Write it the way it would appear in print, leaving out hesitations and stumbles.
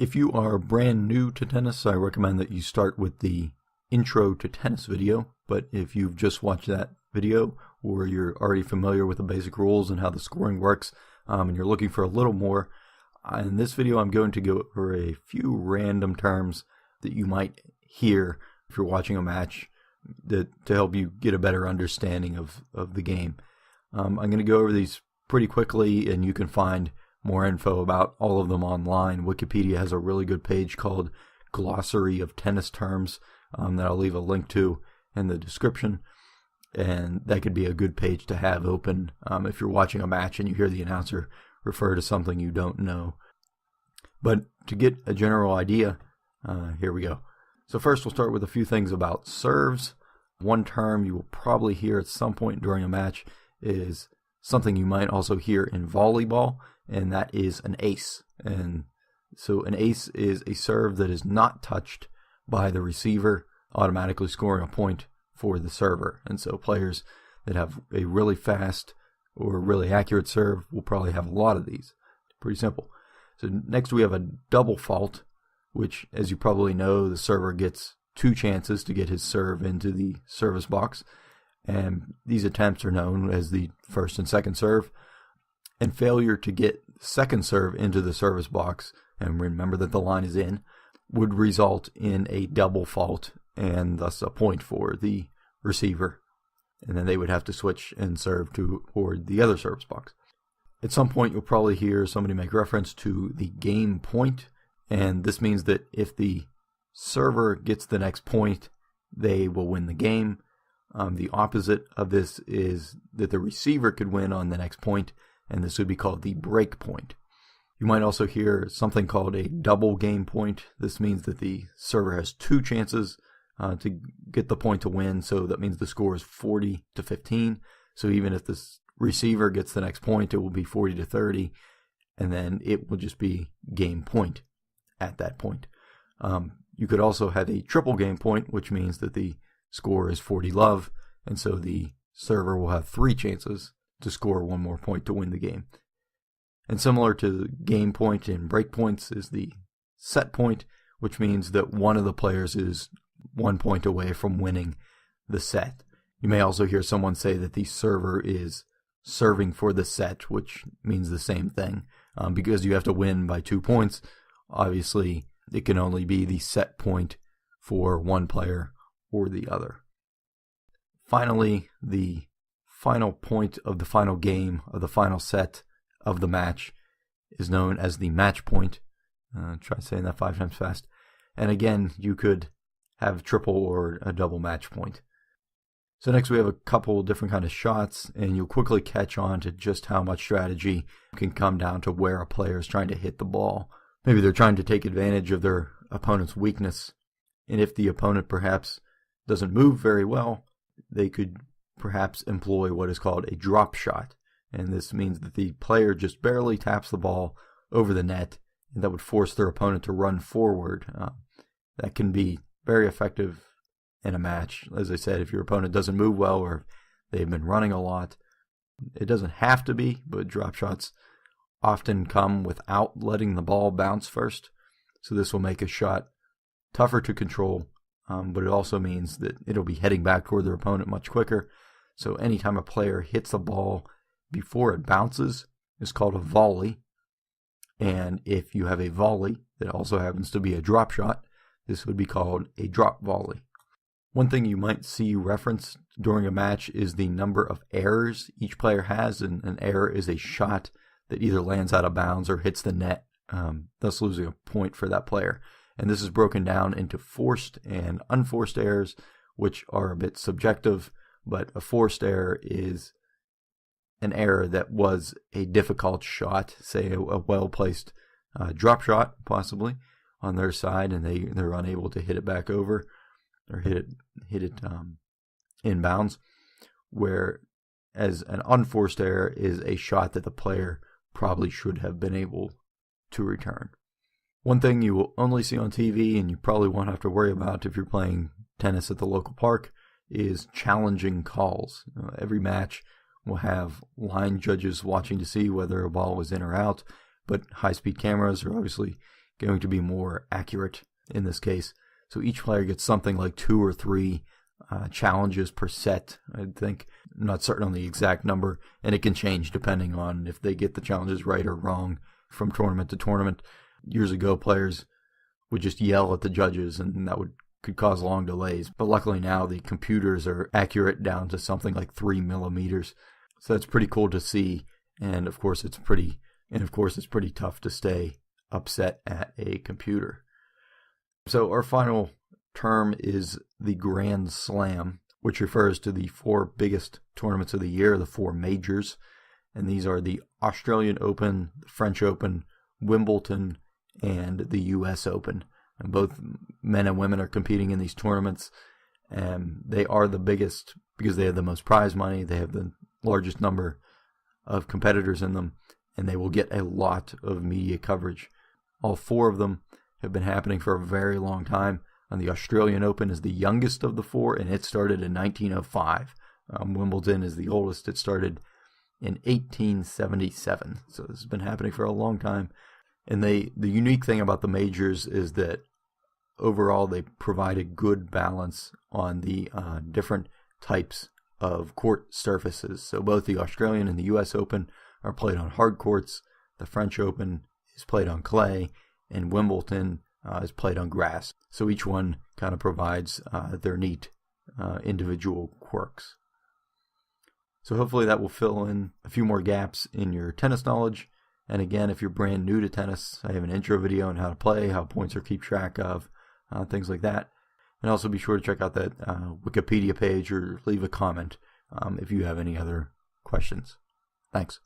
If you are brand new to tennis, I recommend that you start with the intro to tennis video. But if you've just watched that video or you're already familiar with the basic rules and how the scoring works, and you're looking for a little more, in this video I'm going to go over a few random terms that you might hear if you're watching a match to help you get a better understanding of the game. I'm going to go over these pretty quickly, and you can find more info about all of them online. Wikipedia has a really good page called Glossary of Tennis Terms that I'll leave a link to in the description, and that could be a good page to have open if you're watching a match and you hear the announcer refer to something you don't know. But to get a general idea, here we go. So first we'll start with a few things about serves. One term you will probably hear at some point during a match is something you might also hear in volleyball, and that is an ace. And so an ace is a serve that is not touched by the receiver, automatically scoring a point for the server. And so players that have a really fast or really accurate serve will probably have a lot of these. Pretty simple. So next we have a double fault, which, as you probably know, the server gets two chances to get his serve into the service box. And these attempts are known as the first and second serve. And failure to get second serve into the service box, and remember that the line is in, would result in a double fault and thus a point for the receiver. And then they would have to switch and serve toward the other service box. At some point you'll probably hear somebody make reference to the game point, and this means that if the server gets the next point, they will win the game. The opposite of this is that the receiver could win on the next point, and this would be called the break point. You might also hear something called a double game point. This means that the server has two chances to get the point to win, so that means the score is 40-15. So even if the receiver gets the next point, it will be 40-30, and then it will just be game point at that point. You could also have a triple game point, which means that the score is 40-love, and so the server will have three chances to score one more point to win the game. And similar to game point and break points is the set point, which means that one of the players is 1 point away from winning the set. You may also hear someone say that the server is serving for the set, which means the same thing. Because you have to win by 2 points, obviously it can only be the set point for one player or the other. Finally, the final point of the final game of the final set of the match is known as the match point. Try saying that 5 times fast. And again, you could have triple or a double match point. So next we have a couple different kind of shots, and you'll quickly catch on to just how much strategy can come down to where a player is trying to hit the ball. Maybe they're trying to take advantage of their opponent's weakness, and if the opponent perhaps doesn't move very well, they could perhaps employ what is called a drop shot. And this means that the player just barely taps the ball over the net, and that would force their opponent to run forward. That can be very effective in a match. As I said, if your opponent doesn't move well or they've been running a lot, it doesn't have to be, but drop shots often come without letting the ball bounce first. So this will make a shot tougher to control, but it also means that it'll be heading back toward their opponent much quicker. So anytime a player hits the ball before it bounces is called a volley. And if you have a volley that also happens to be a drop shot, this would be called a drop volley. One thing you might see referenced during a match is the number of errors each player has, and an error is a shot that either lands out of bounds or hits the net, thus losing a point for that player. And this is broken down into forced and unforced errors, which are a bit subjective, but a forced error is an error that was a difficult shot, say a well-placed drop shot, possibly, on their side, and they're unable to hit it back over or hit it in bounds, whereas an unforced error is a shot that the player probably should have been able to return. One thing you will only see on TV, and you probably won't have to worry about if you're playing tennis at the local park, is challenging calls. Every match will have line judges watching to see whether a ball was in or out, but high-speed cameras are obviously going to be more accurate in this case. So each player gets something like 2 or 3 challenges per set, I think. I'm not certain on the exact number, and it can change depending on if they get the challenges right or wrong from tournament to tournament. Years ago, players would just yell at the judges, and that could cause long delays. But luckily now the computers are accurate down to something like 3 millimeters. So that's pretty cool to see, and of course it's pretty tough to stay upset at a computer. So our final term is the Grand Slam, which refers to the 4 biggest tournaments of the year, the 4 majors. And these are the Australian Open, the French Open, Wimbledon, and the US Open. And both men and women are competing in these tournaments. And they are the biggest because they have the most prize money. They have the largest number of competitors in them. And they will get a lot of media coverage. All 4 of them have been happening for a very long time. And the Australian Open is the youngest of the 4, and it started in 1905. Wimbledon is the oldest. It started in 1877. So this has been happening for a long time. And the unique thing about the majors is that overall they provide a good balance on the different types of court surfaces. So both the Australian and the US Open are played on hard courts. The French Open is played on clay, and Wimbledon is played on grass. So each one kind of provides their neat individual quirks. So hopefully that will fill in a few more gaps in your tennis knowledge. And again, if you're brand new to tennis, I have an intro video on how to play, how points are kept track of, things like that. And also be sure to check out that Wikipedia page or leave a comment if you have any other questions. Thanks.